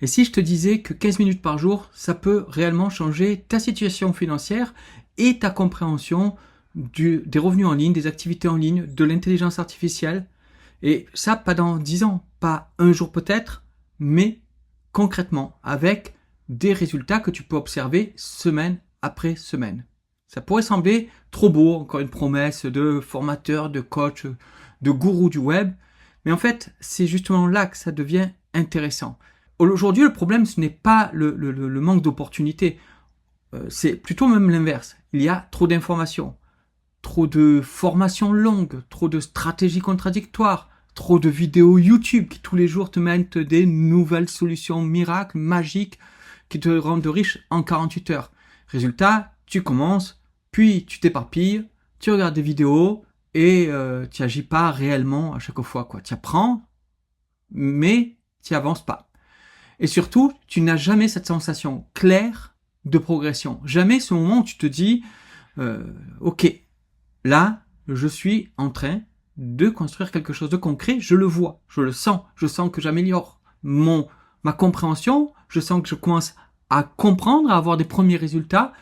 Et si je te disais que 15 minutes par jour, ça peut réellement changer ta situation financière et ta compréhension des revenus en ligne, des activités en ligne, de l'intelligence artificielle. Et ça, pas dans 10 ans, pas un jour peut-être, mais concrètement, avec des résultats que tu peux observer semaine après semaine. Ça pourrait sembler trop beau, encore une promesse de formateur, de coach, de gourou du web, mais en fait, c'est justement là que ça devient intéressant. Aujourd'hui, le problème, ce n'est pas le manque d'opportunités, c'est plutôt même l'inverse. Il y a trop d'informations, trop de formations longues, trop de stratégies contradictoires, trop de vidéos YouTube qui tous les jours te mettent des nouvelles solutions miracles, magiques, qui te rendent riche en 48 heures. Résultat, tu commences, puis tu t'éparpilles, tu regardes des vidéos et tu n'agis pas réellement à chaque fois, quoi. Tu apprends, mais tu n'avances pas. Et surtout, tu n'as jamais cette sensation claire de progression. Jamais ce moment où tu te dis, ok, là, je suis en train de construire quelque chose de concret, je le vois, je le sens, je sens que j'améliore ma compréhension, je sens que je commence à comprendre, à avoir des premiers résultats,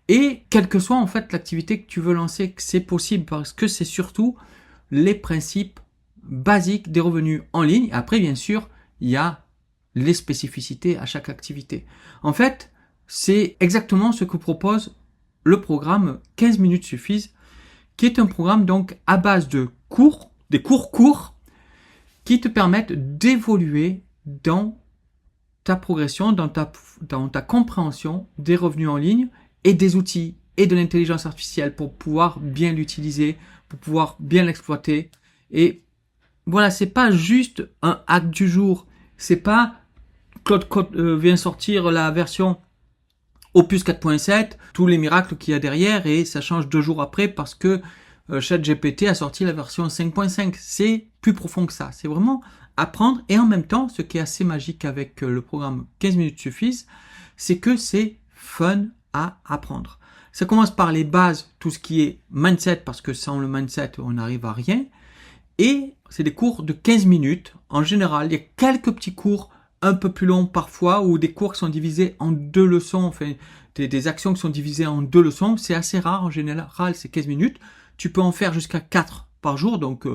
et quelle que soit en fait l'activité que tu veux lancer, que c'est possible, parce que c'est surtout les principes basiques des revenus en ligne. Après, bien sûr, il y a les spécificités à chaque activité. En fait, c'est exactement ce que propose le programme 15 minutes suffisent, qui est un programme donc à base de cours, des cours courts, qui te permettent d'évoluer dans ta progression, dans ta compréhension des revenus en ligne et des outils et de l'intelligence artificielle pour pouvoir bien l'utiliser, pour pouvoir bien l'exploiter. Et voilà, c'est pas juste un hack du jour, c'est pas Claude Code vient sortir la version Opus 4.7, tous les miracles qu'il y a derrière, et ça change 2 jours après parce que ChatGPT a sorti la version 5.5. C'est plus profond que ça. C'est vraiment apprendre, et en même temps, ce qui est assez magique avec le programme 15 minutes suffisent, c'est que c'est fun à apprendre. Ça commence par les bases, tout ce qui est mindset, parce que sans le mindset, on n'arrive à rien. Et c'est des cours de 15 minutes. En général, il y a quelques petits cours un peu plus longs parfois, ou des cours qui sont divisés en 2 leçons, enfin des actions qui sont divisées en 2 leçons. C'est assez rare, en général, c'est 15 minutes. Tu peux en faire jusqu'à 4 par jour, donc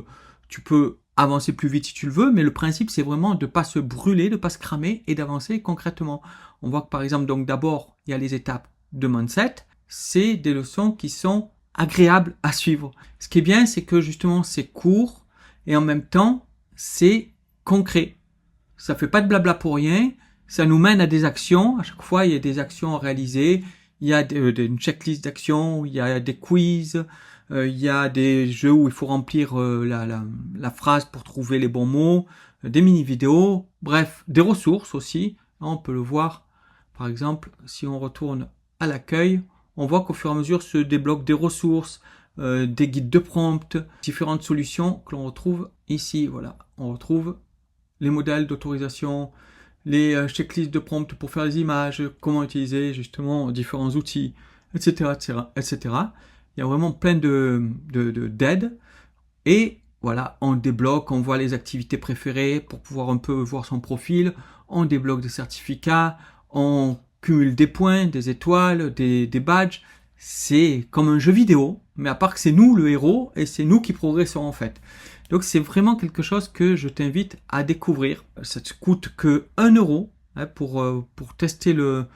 tu peux avancer plus vite si tu le veux, mais le principe, c'est vraiment de ne pas se brûler, de ne pas se cramer et d'avancer concrètement. On voit que par exemple, donc d'abord, il y a les étapes de mindset. C'est des leçons qui sont agréables à suivre. Ce qui est bien, c'est que justement, c'est court et en même temps, c'est concret. Ça fait pas de blabla pour rien, ça nous mène à des actions. À chaque fois, il y a des actions à réaliser, il y a une checklist d'actions, il y a des quiz, il y a des jeux où il faut remplir la phrase pour trouver les bons mots, des mini-vidéos, bref, des ressources aussi. On peut le voir, par exemple, si on retourne à l'accueil, on voit qu'au fur et à mesure se débloquent des ressources, des guides de prompt, différentes solutions que l'on retrouve ici. Voilà, on retrouve les modèles d'autorisation, les checklists de prompt pour faire les images, comment utiliser justement différents outils, etc., etc., etc. Il y a vraiment plein d'aides. Et voilà, on débloque, on voit les activités préférées pour pouvoir un peu voir son profil, on débloque des certificats, on cumule des points, des étoiles, des badges. C'est comme un jeu vidéo, mais à part que c'est nous le héros et c'est nous qui progressons en fait. Donc c'est vraiment quelque chose que je t'invite à découvrir. Ça te coûte que 1 euro pour tester le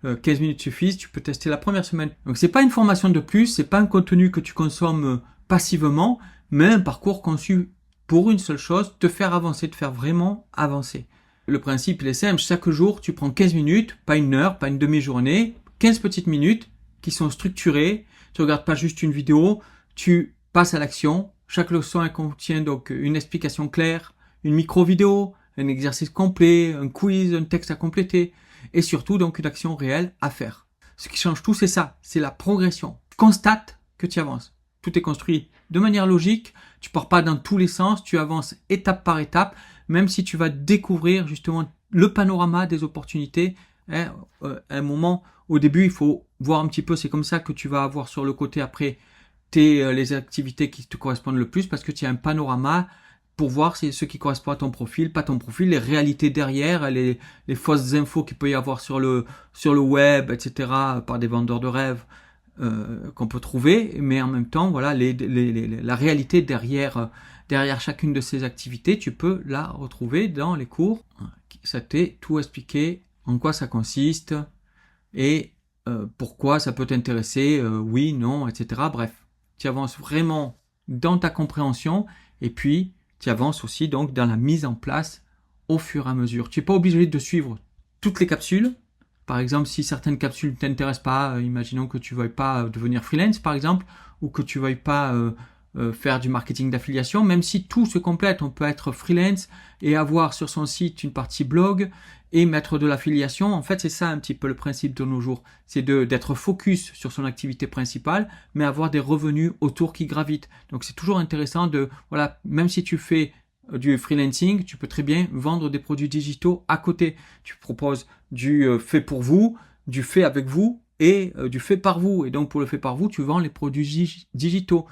15 minutes suffisent. Tu peux tester la première semaine. Donc c'est pas une formation de plus, c'est pas un contenu que tu consommes passivement, mais un parcours conçu pour une seule chose, te faire avancer, te faire vraiment avancer. Le principe il est simple, chaque jour tu prends 15 minutes, pas 1 heure, pas une demi-journée, 15 petites minutes qui sont structurées. Tu regardes pas juste une vidéo, tu passes à l'action. Chaque leçon elle contient donc une explication claire, une micro-vidéo, un exercice complet, un quiz, un texte à compléter et surtout donc une action réelle à faire. Ce qui change tout, c'est ça, c'est la progression. Constate que tu avances. Tout est construit de manière logique, tu pars pas dans tous les sens, tu avances étape par étape, même si tu vas découvrir justement le panorama des opportunités. À un moment, au début, il faut voir un petit peu, c'est comme ça que tu vas avoir sur le côté après les activités qui te correspondent le plus parce que tu as un panorama, pour voir si ce qui correspond à ton profil, pas ton profil, les réalités derrière, les fausses infos qu'il peut y avoir sur le web, etc., par des vendeurs de rêves qu'on peut trouver, mais en même temps, voilà, la réalité derrière chacune de ces activités, tu peux la retrouver dans les cours. Ça t'est tout expliqué, en quoi ça consiste, et pourquoi ça peut t'intéresser, oui, non, etc. Bref, tu avances vraiment dans ta compréhension, et puis tu avances aussi donc dans la mise en place au fur et à mesure. Tu n'es pas obligé de suivre toutes les capsules. Par exemple, si certaines capsules ne t'intéressent pas, imaginons que tu ne veuilles pas devenir freelance par exemple, ou que tu ne veuilles pas faire du marketing d'affiliation, même si tout se complète, on peut être freelance et avoir sur son site une partie blog et mettre de l'affiliation. En fait, c'est ça un petit peu le principe de nos jours, c'est d'être focus sur son activité principale, mais avoir des revenus autour qui gravitent. Donc c'est toujours intéressant voilà, même si tu fais du freelancing, tu peux très bien vendre des produits digitaux à côté. Tu proposes du fait pour vous, du fait avec vous et du fait par vous. Et donc pour le fait par vous, tu vends les produits digitaux.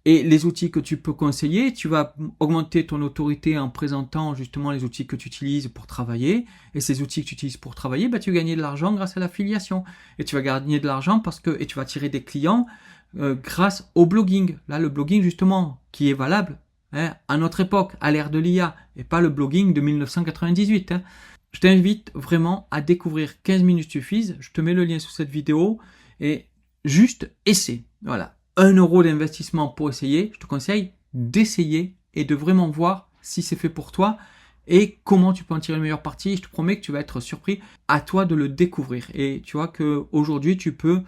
Et les outils que tu peux conseiller, tu vas augmenter ton autorité en présentant justement les outils que tu utilises pour travailler. Et ces outils que tu utilises pour travailler, tu vas gagner de l'argent grâce à l'affiliation. Et tu vas gagner de l'argent et tu vas attirer des clients grâce au blogging. Là, le blogging justement, qui est valable à notre époque, à l'ère de l'IA, et pas le blogging de 1998. Je t'invite vraiment à découvrir 15 minutes suffisent. Je te mets le lien sous cette vidéo et juste essaie. Voilà. 1 euro d'investissement pour essayer, je te conseille d'essayer et de vraiment voir si c'est fait pour toi et comment tu peux en tirer le meilleur parti. Je te promets que tu vas être surpris, à toi de le découvrir. Et tu vois qu'aujourd'hui, tu peux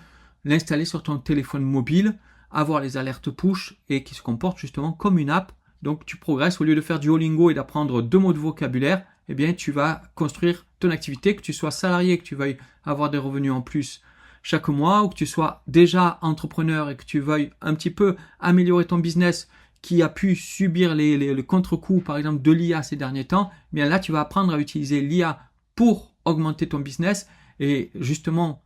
l'installer sur ton téléphone mobile, avoir les alertes push et qui se comporte justement comme une app. Donc tu progresses, au lieu de faire du Duolingo et d'apprendre 2 mots de vocabulaire, eh bien tu vas construire ton activité, que tu sois salarié, que tu veuilles avoir des revenus en plus chaque mois, ou que tu sois déjà entrepreneur et que tu veuilles un petit peu améliorer ton business qui a pu subir le contre-coup par exemple de l'IA ces derniers temps, eh bien là tu vas apprendre à utiliser l'IA pour augmenter ton business et justement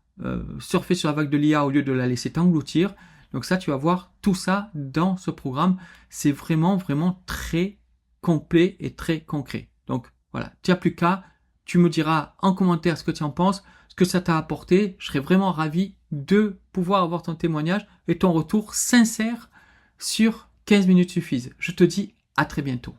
surfer sur la vague de l'IA au lieu de la laisser t'engloutir. Donc ça, tu vas voir tout ça dans ce programme. C'est vraiment, vraiment très complet et très concret. Donc voilà, tu n'as plus qu'à, tu me diras en commentaire ce que tu en penses, ce que ça t'a apporté. Je serais vraiment ravi de pouvoir avoir ton témoignage et ton retour sincère sur 15 minutes suffisent. Je te dis à très bientôt.